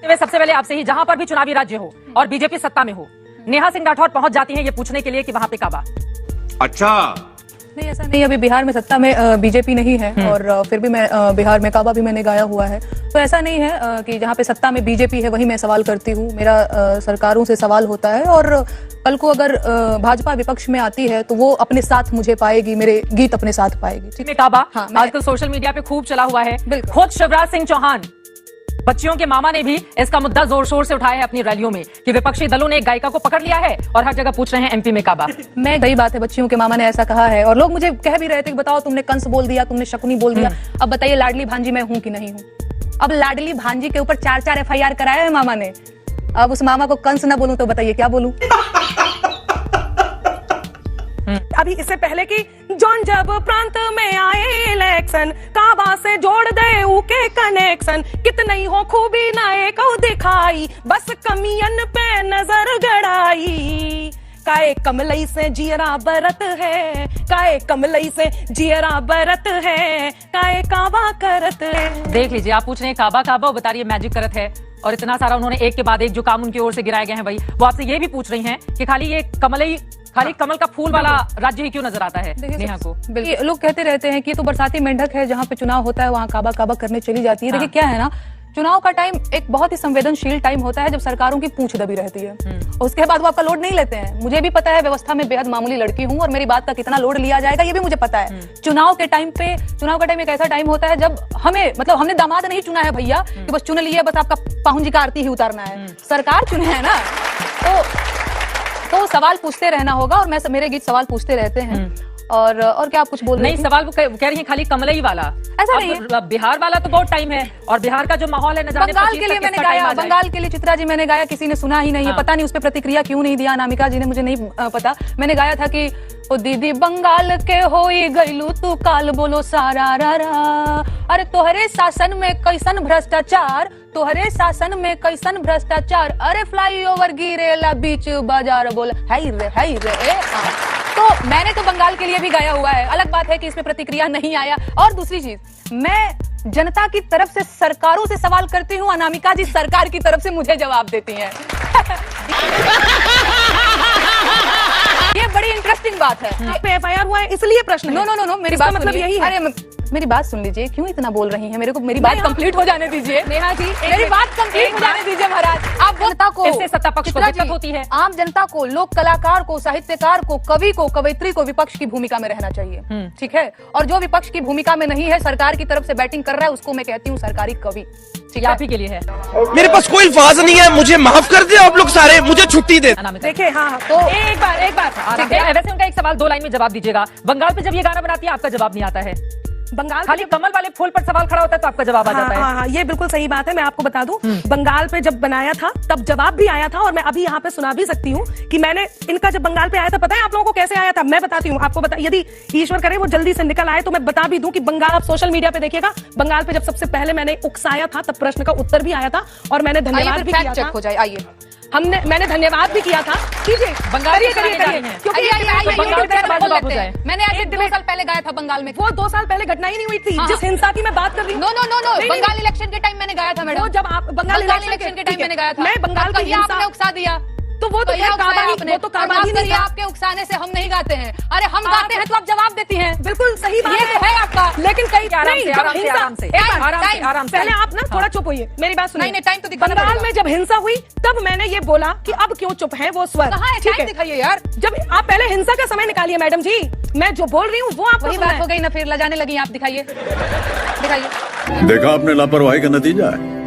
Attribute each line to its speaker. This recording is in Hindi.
Speaker 1: सबसे पहले आपसे ही, जहां पर भी चुनावी राज्य हो और बीजेपी सत्ता में हो, नेहा सिंह राठौर पहुंच जाती हैं ये पूछने के लिए कि वहां पे काबा।
Speaker 2: अच्छा
Speaker 3: नहीं, ऐसा नहीं। अभी बिहार में सत्ता में बीजेपी नहीं है और फिर भी मैं बिहार में काबा भी मैंने गाया हुआ है, तो ऐसा नहीं है कि जहाँ पे सत्ता में बीजेपी है वही मैं सवाल करती हूँ। मेरा सरकारों से सवाल होता है और कल को अगर भाजपा विपक्ष में आती है तो वो अपने साथ मुझे पाएगी, मेरे गीत अपने साथ पाएगी।
Speaker 1: ठीक है काबा,
Speaker 3: हाँ,
Speaker 1: आजकल सोशल मीडिया पे खूब चला हुआ है।
Speaker 3: बिल्कुल।
Speaker 1: खुद शिवराज सिंह चौहान, बच्चियों के मामा ने भी इसका मुद्दा जोर शोर से उठाया है अपनी रैलियों में कि विपक्षी दलों ने एक गायिका को पकड़ लिया है और हर जगह पूछ रहे हैं एमपी में काबा।
Speaker 3: मैं सही बात है, बच्चियों के मामा ने ऐसा कहा है और लोग मुझे कह भी रहे थे कि बताओ तुमने कंस बोल दिया, तुमने शकुनी बोल दिया, अब बताइए लाडली भांजी मैं हूं कि नहीं हूं। अब लाडली भांजी के ऊपर 4 FIR कराया है मामा ने, अब उस मामा को कंस ना बोलूं तो बताइए क्या बोलूं।
Speaker 4: अभी इससे पहले कि जॉन जब प्रांत में आए इलेक्शन, काबा से जोड़ दे उके कनेक्शन, कितनी हो खूबी नाए को दिखाई, बस कमियन पे नजर गड़ाई। काए कमलई से जियरा बरत है, काए कमलई से जियरा बरत है, काए काबा करत है।
Speaker 1: देख लीजिए, आप पूछ रहे हैं काबा काबा, बता रही है मैजिक करत है, और इतना सारा उन्होंने एक के बाद एक जो काम उनकी ओर से गिराए गए हैं भाई, वो आपसे ये भी पूछ रही हैं कि खाली ये कमल का फूल वाला राज्य ही क्यों नजर आता है नेहा को।
Speaker 3: लोग कहते रहते हैं कि ये तो बरसाती मेंढक है, जहाँ पे चुनाव होता है वहाँ काबा काबा करने चली जाती है। देखिए क्या है ना, चुनाव का टाइम एक बहुत ही संवेदनशील टाइम होता है जब सरकारों की पूंछ दबी रहती है, उसके बाद वो आपका लोड नहीं लेते हैं। मुझे भी पता है, व्यवस्था में बेहद मामूली लड़की हूँ और मेरी बात का कितना लोड लिया जाएगा ये भी मुझे पता है। चुनाव का टाइम एक ऐसा टाइम होता है जब हमें, मतलब हमने दामाद नहीं चुना है भैया कि बस चुन लिया, बस आपका पाहुन जी का आरती ही उतारना है, सरकार चुने है ना, तो सवाल पूछते रहना होगा और मेरे गीत सवाल पूछते रहते हैं। और क्या आप कुछ बोल रहे हैं?
Speaker 1: नहीं, सवाल वो कह रही है खाली कमलई वाला,
Speaker 3: ऐसा नहीं है।
Speaker 1: बिहार वाला तो बहुत टाइम है और बिहार का जो माहौल है,
Speaker 3: बंगाल के लिए मैंने गाया, बंगाल के लिए चित्रा जी मैंने गाया, किसी ने सुना ही नहीं है, पता नहीं उस पर प्रतिक्रिया क्यों नहीं दिया अनामिका जी ने, मुझे नहीं पता। मैंने गाया था कि ओ दीदी बंगाल के होई गईलू तू काल बोलो सारा रा, अरे तोहरे शासन में कैसन भ्रष्टाचार, तोहरे शासन में कैसन भ्रष्टाचार, अरे फ्लाईओवर गिरेला बीच बाजार बोला हाय रे। तो मैंने तो बंगाल के लिए भी गाया हुआ है, अलग बात है कि इसमें प्रतिक्रिया नहीं आया। और दूसरी चीज, मैं जनता की तरफ से सरकारों से सवाल करती हूँ, अनामिका जी सरकार की तरफ से मुझे जवाब देती हैं। ये बड़ी इंटरेस्टिंग बात है।
Speaker 4: आप पे FIR हुआ है इसलिए प्रश्न है।
Speaker 3: नो, मेरी बात
Speaker 4: मतलब यही है।
Speaker 3: अरे मेरी बात सुन लीजिए, क्यों इतना बोल रही हैं? मेरी बात कंप्लीट हो जाने दीजिए नेहा जी, मेरी बात कंप्लीट हो जाने दीजिए महाराज। आप जनता को,
Speaker 1: इससे सत्ता पक्ष को दिक्कत होती है,
Speaker 3: आम जनता को, लोक कलाकार को, साहित्यकार को, कवि को, कवयित्री को विपक्ष की भूमिका में रहना चाहिए, ठीक है। और जो विपक्ष की भूमिका में नहीं है, सरकार की तरफ से बैटिंग कर रहा है, उसको मैं कहती हूँ सरकारी कवि। ठीक है,
Speaker 1: आप ही के लिए है।
Speaker 2: मेरे पास कोई अल्फाज नहीं है, मुझे माफ कर दे आप लोग सारे, मुझे छुट्टी दे।
Speaker 4: देखिए हाँ,
Speaker 1: तो एक बार वैसे उनका एक सवाल 2 लाइन में जवाब दीजिएगा। बंगाल पे जब ये गाना बनाती है आपका जवाब नहीं आता है,
Speaker 4: बंगाल
Speaker 1: खाली कमल वाले फूल पर सवाल खड़ा होता है तो आपका जवाब आ जाता है।
Speaker 4: हाँ, ये बिल्कुल सही बात है। मैं आपको बता दूं, बंगाल पे जब बनाया था तब जवाब भी आया था और मैं अभी यहाँ पे सुना भी सकती हूँ कि मैंने इनका जब बंगाल पे आया था, पता है आप लोगों को कैसे आया था? मैं बताती हूँ आपको, यदि ईश्वर करे वो जल्दी से निकल आए तो मैं बता भी दूं कि बंगाल, आप सोशल मीडिया पे देखिएगा, बंगाल पे जब सबसे पहले मैंने उकसाया था तब प्रश्न का उत्तर भी आया था और मैंने धन्यवाद भी किया था।
Speaker 3: हो जाए, आइए
Speaker 4: मैंने धन्यवाद भी किया था। कीजिए,
Speaker 1: बंगाल
Speaker 4: करिए,
Speaker 3: मैंने आज 2 साल पहले गाया था बंगाल में।
Speaker 4: वो 2 साल पहले घटना ही नहीं हुई थी जिस हिंसा की मैं बात कर रही हूँ।
Speaker 3: नो, बंगाल इलेक्शन के टाइम मैंने गाया था मैडम।
Speaker 4: जब आप बंगाल इलेक्शन के
Speaker 3: टाइम मैंने गाया था,
Speaker 4: मैं बंगाल की
Speaker 3: आपने उकसा दिया,
Speaker 4: तो वो तो काबा ही नहीं है।
Speaker 3: आपके उकसाने से हम नहीं गाते हैं, अरे हम गाते हैं तो आप जवाब देती हैं।
Speaker 4: बिल्कुल सही बात
Speaker 3: है आपका,
Speaker 4: लेकिन कई
Speaker 1: आराम से
Speaker 4: पहले आप ना थोड़ा चुप होइए, मेरी बात सुनिए।
Speaker 3: नहीं, टाइम तो दिखाना
Speaker 4: बंगाल में जब हिंसा हुई तब मैंने ये बोला कि अब क्यों चुप है वो स्वर।
Speaker 3: कहाँ है? टाइम दिखाइए यार।
Speaker 4: जब आप पहले हिंसा का समय निकालिए मैडम जी, मैं जो बोल रही हूँ वो आपको
Speaker 3: वही बात हो गई ना, फिर लजाने लगी आप। दिखाइए।
Speaker 5: देखा आपने लापरवाही का नतीजा है।